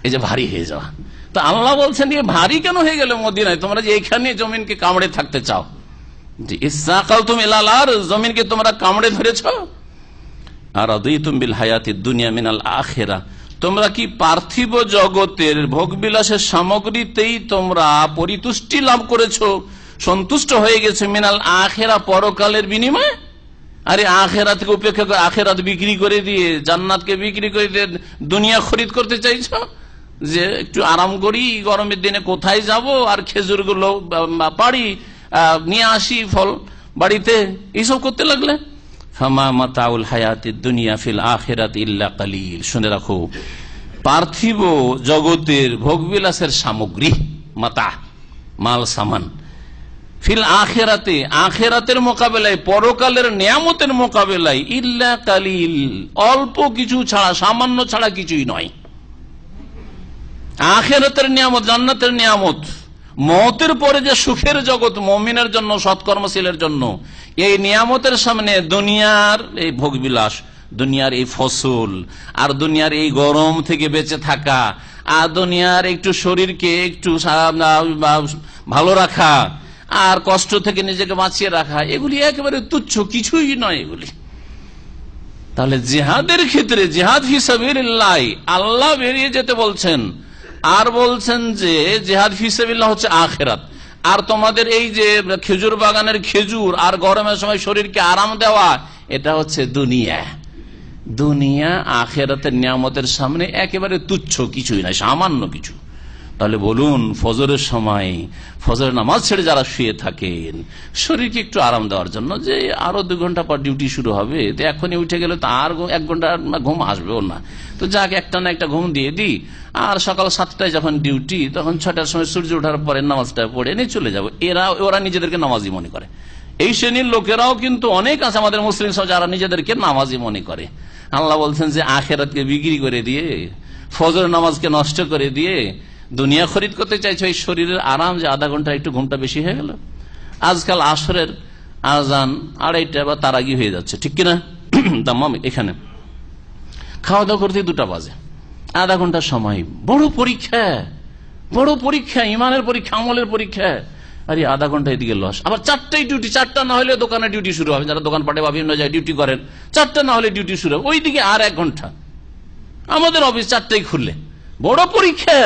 এই যে ভারী হয়ে যাওয়া। তা আল্লাহ বলছেন এ ভারী কেন হয়ে গেল মদিনায়, তোমরা যে এইখানে জমিনকে কামড়ে থাকতে চাও, ইসসাকালতুম ইলাল আরদ, জমিনকে তোমরা কামড়ে ধরেছ। আর রাদিতুম বিল হায়াতিদ দুনিয়া মিনাল আখিরাহ, তোমরা কি পার্থিব জগতের ভোগবিলাসের সামগ্রীতেই তোমরা পরিতুষ্টি লাভ করেছো, সন্তুষ্ট হয়ে গেছে, মিনাল আখিরা পরকালের বিনিময়ে। আরে আখিরাতকে উপেক্ষা করে, আখিরাত বিক্রি করে দিয়ে, জান্নাতকে বিক্রি করে দিয়ে দুনিয়া খরিদ করতে চাইছো, যে একটু আরাম করি, গরমের দিনে কোথায় যাব, আর খেজুর গুলো পাড়ি নিয়ে আসি ফল বাড়িতে, এইসব করতে লাগলে। ফামা মাতাউল হায়াতিদ দুনিয়া ফিল আখিরাত ইল্লা কালিল, শুনে রাখো, পার্থিব জগতের ভোগবিলাসের সামগ্রী, মাতা মাল সামান, ফিল আখিরাতে, আখিরাতের মোকাবেলায়, পরকালের নিয়ামতের মোকাবেলায়, ইল্লা কালিল, অল্প কিছু ছাড়া, সামান্য ছাড়া কিছুই নয়। আখিরাতের নিয়ামত, জান্নাতের নিয়ামত, মওতের পরে যে সুখের জগৎ মুমিনের জন্য, সৎকর্মশীলের জন্য, এই নিয়ামতের সামনে দুনিয়ার এই ভোগবিলাস, দুনিয়ার এই ফসল, আর দুনিয়ার এই গরম থেকে বেঁচে থাকা, আর দুনিয়ার একটু শরীরকে একটু ভালো রাখা, আর কষ্ট থেকে নিজেকে বাঁচিয়ে রাখা, এগুলি একেবারে তুচ্ছ, কিছুই নয় এগুলি। তাহলে জিহাদের ক্ষেত্রে, জিহাদ ফি সাবিলিল্লাহ, আল্লাহ বেরিয়ে যেতে বলছেন, আর বলছেন যে জিহাদ ফি সাবিলিল্লাহ হচ্ছে আখিরাত। আর তোমাদের এই যে খেজুর বাগানের খেজুর আর গরমের সময় শরীরকে আরাম দেওয়া, এটা হচ্ছে দুনিয়া। দুনিয়া আখিরাতের নিয়ামতের সামনে একেবারে তুচ্ছ, কিছুই নয়, সামান্য কিছু। তাহলে বলুন, ফজরের সময় ফজরের নামাজ ছেড়ে যারা শুয়ে থাকেন শরীরকে একটু আরাম দেওয়ার জন্য, যে আরো 2 ঘন্টা পর ডিউটি শুরু হবে, তো এখনই উঠে গেলে তো আর 1 ঘন্টা ঘুম আসবেও না, তো যাক একটা না একটা ঘুম দিয়ে দিই, আর সকাল 7টায় যখন ডিউটি, তখন 6টার সময় সূর্য ওঠার পরে নামাজটা পড়ে নিয়ে চলে যাবো। ওরা নিজেদেরকে নামাজি মনে করে। এই শ্রেণীর লোকেরাও কিন্তু অনেক আছে আমাদের মুসলিম সমাজে, যারা নিজেদেরকে নামাজি মনে করে। আল্লাহ বলছেন যে আখিরাতকে বিক্রি করে দিয়ে, ফজর নামাজকে নষ্ট করে দিয়ে দুনিয়া খরিদ করতে চাইছো। এই শরীরের আরাম যে আধা ঘন্টা একটু ঘুমটা বেশি হয়ে গেল, আজকাল আসরের আজান 2:30 বা তার আগে হয়ে যাচ্ছে, ঠিক কিনা? তামাম এখানে খাওয়া দাওয়া করতে 2টা বাজে, আধা ঘন্টার সময়। বড় পরীক্ষা, বড় পরীক্ষা, ইমানের পরীক্ষা, আমলের পরীক্ষা। আরে আধা ঘন্টা এদিকে লস। আবার 4টায় ডিউটি, 4টা না হলে দোকানে ডিউটি শুরু হবে, যারা দোকান পাটে বা বিভিন্ন জায়গায় ডিউটি করেন, 4টা না হলে ডিউটি শুরু হবে, ওইদিকে আর 1 ঘন্টা। আমাদের অফিস 4টায় খুললে, বড় পরীক্ষা,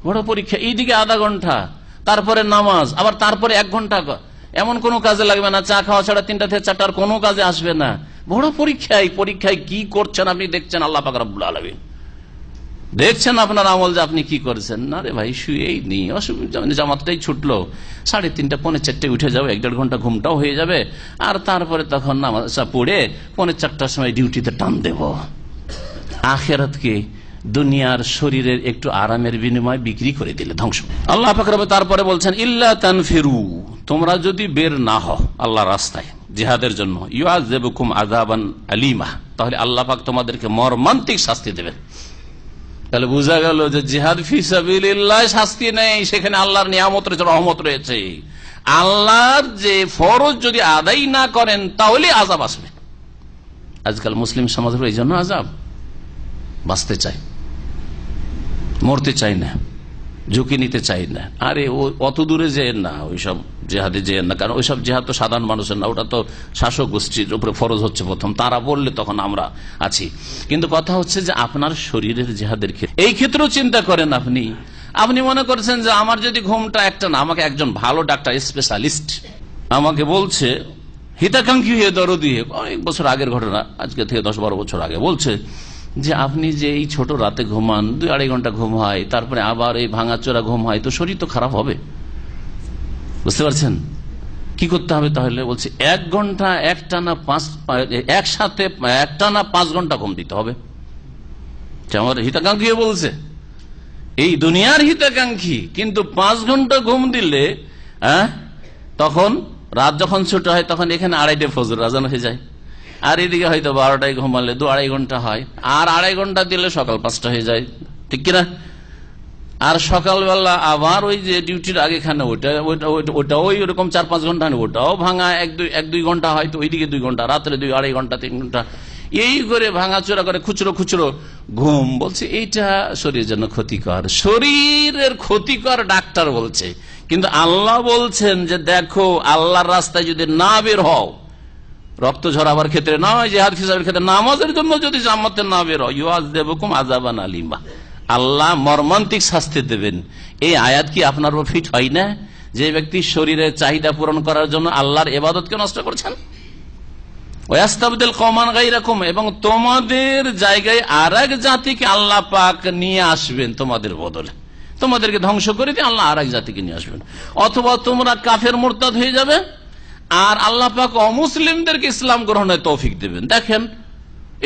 বড় পরীক্ষা, এইদিকে আধা ঘন্টা, তারপরে নামাজ, আবার তারপরে 1 ঘন্টা। এমন কোনো কাজে লাগবে না, চা খাওয়া ছাড়া 3টা থেকে 4টার কোনো কাজে আসবে না। বড় পরীক্ষা। এই পরীক্ষায় কি করছেন আপনি দেখছেন, আল্লাহ পাক রব্বুল আলামিন দেখছেন আপনার আমল, যে আপনি কি করেছেন। না রে ভাই, শুয়েই নেই, অসুবিধা, জামাতটাই ছুটলো, 3:30 পৌনে 4টায় উঠে যাবে, 1.5 ঘন্টা ঘুমটাও হয়ে যাবে, আর তারপরে তখন নামাজ পড়ে পৌনে 4টার সময় ডিউটিতে টান দেব। আখিরাতকে দুনিয়ার শরীরের একটু আরামের বিনিময়ে বিক্রি করে দিলে ধ্বংস। আল্লাহ পাক রব্বুল তারপরে বলছেন, ইল্লা তানফিরু, তোমরা যদি বের না হও আল্লাহর রাস্তায় জিহাদের জন্য, ইউআযিবুকুম আযাবান আলীমা, তাহলে আল্লাহ পাক তোমাদেরকে মর্মান্তিক শাস্তি দেবেন। তাহলে বোঝা গেল যে জিহাদ ফি সাবিলিল্লাহ শাস্তি নেই, সেখানে আল্লাহর নিয়ামত রয়েছে, রহমত রয়েছে। আল্লাহর যে ফরজ যদি আদায় না করেন তাহলে আযাব আসবে। আজকাল মুসলিম সমাজের এই জন্য আযাব, বাঁচতে চাই, মরতে চাই না, ঝুঁকি নিতে চাই না। আরে অত দূরে যেন না, ওইসব জেহাদে যেন না, কারণ ওইসব জেহাদ তো সাধারণ মানুষের না, ওটা তো শাসক গোষ্ঠীর উপরে ফরজ হচ্ছে প্রথম, তারা বললে তখন আমরা আছি। কিন্তু কথা হচ্ছে যে আপনার শরীরের জেহাদের ক্ষেত্রে, এই ক্ষেত্রেও চিন্তা করেন। আপনি মনে করছেন যে আমার যদি ঘুমটা একটা না, আমাকে একজন ভালো ডাক্তার স্পেশালিস্ট আমাকে বলছে, হিতাকাঙ্ক্ষী হয়ে দরদি, অনেক বছর আগের ঘটনা, আজকে থেকে 10-12 বছর আগে, বলছে যে আপনি যে এই ছোট রাতে ঘুমান, 2-2.5 ঘন্টা ঘুম হয়, তারপরে আবার এই ভাঙাচোরা ঘুম হয়, তো শরীর তো খারাপ হবে। বুঝতে পারছেন কি করতে হবে? তাহলে বলছে 1 ঘন্টা একটানা 5 ঘন্টা ঘুম দিতে হবে। আমার হিতাকাঙ্ক্ষী বলছে, এই দুনিয়ার হিতাকাঙ্ক্ষী, কিন্তু 5 ঘন্টা ঘুম দিলে তখন রাত যখন ছোট হয় তখন এখানে 2:30 ফজর আজান হয়ে যায়, আর এদিকে হয়তো 12টায় ঘুমালে 2-2.5 ঘন্টা হয়, আর 2.5 ঘন্টা দিলে সকাল 5টা হয়ে যায়, ঠিক কিনা? আর সকালবেলা আবার ওই যে ডিউটির আগেখানে ওটা ওই ওরকম 4-5 ঘন্টা, ওটাও ভাঙা 1-2 ঘন্টা হয়, তো ওইদিকে 2 ঘন্টা, রাত্রে 2-2.5 ঘন্টা 3 ঘন্টা, এই করে ভাঙাচোরা করে খুচরো খুচরো ঘুম, বলছে এইটা শরীরের জন্য ক্ষতিকর, শরীরের ক্ষতিকর ডাক্তার বলছে। কিন্তু আল্লাহ বলছেন যে দেখো, আল্লাহর রাস্তায় যদি না বের হও, রক্ত ঝরাবার ক্ষেত্রে নয়, জিহাদ ফি সাবিলিল্লাহর ক্ষেত্রে, নামাজের জন্য যদি জামাতে না বের হয়, ইউআযযিবুকুম আযাবান আলীমা, আল্লাহ মর্মান্তিক শাস্তি দেবেন। এই আয়াত কি আপনার উপর ফিট হয় না? যে ব্যক্তি শরীরের চাহিদা পূরণ করার জন্য আল্লাহর ইবাদতকে নষ্ট করছেন। ওয়াস্তাবদিল কওমান গায়রাকুম, এবং তোমাদের জায়গায় আরেক জাতিকে আল্লাহ পাক নিয়ে আসবেন তোমাদের বদলে, তোমাদেরকে ধ্বংস করে দিয়ে আল্লাহ আরেক জাতিকে নিয়ে আসবেন। অথবা তোমরা কাফের মুরতাদ হয়ে যাবে আর আল্লাহ পাক অমুসলিমদেরকে ইসলাম গ্রহণের তৌফিক দেবেন। দেখেন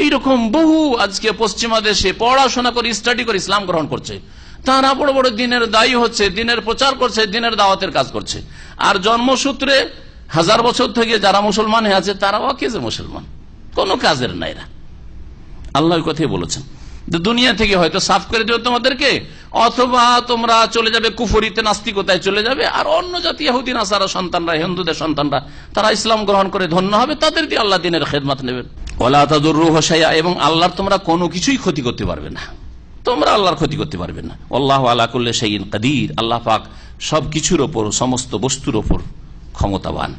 এইরকম বহু আজকে পশ্চিমা দেশে পড়াশোনা করে স্টাডি করে ইসলাম গ্রহণ করছে, তারা বড় বড় দিনের দায়ী হচ্ছে, দিনের প্রচার করছে, দিনের দাওয়াতের কাজ করছে। আর জন্মসূত্রে 1000 বছর থেকে যারা মুসলমান হয়ে আছে তারাও অকেজে মুসলমান, কোন কাজের নাই এরা। আল্লাহ ওই কথাই বলেছেন, দুনিয়া থেকে হয়তো সাফ করে দেবে তোমাদেরকে, অথবা তোমরা চলে যাবে কুফরিতে, নাস্তিকতায় চলে যাবে। আর অন্য জাতি ইহুদি নাসারা সন্তানরা, হিন্দুদের সন্তানরা, তারা ইসলাম গ্রহণ করে ধন্য হবে, তাদের দিয়ে আল্লাহ দিনের খেদমত নেবেন। ওয়ালা তাদুররুহু শাইআ, এবং আল্লাহর তোমরা কোনো কিছুই ক্ষতি করতে পারবে না, তোমরা আল্লাহর ক্ষতি করতে পারবে না। আল্লাহু আলা কুল্লি শাইইন কাদির, আল্লাহ পাক সবকিছুর ওপর, সমস্ত বস্তুর ওপর ক্ষমতাবান।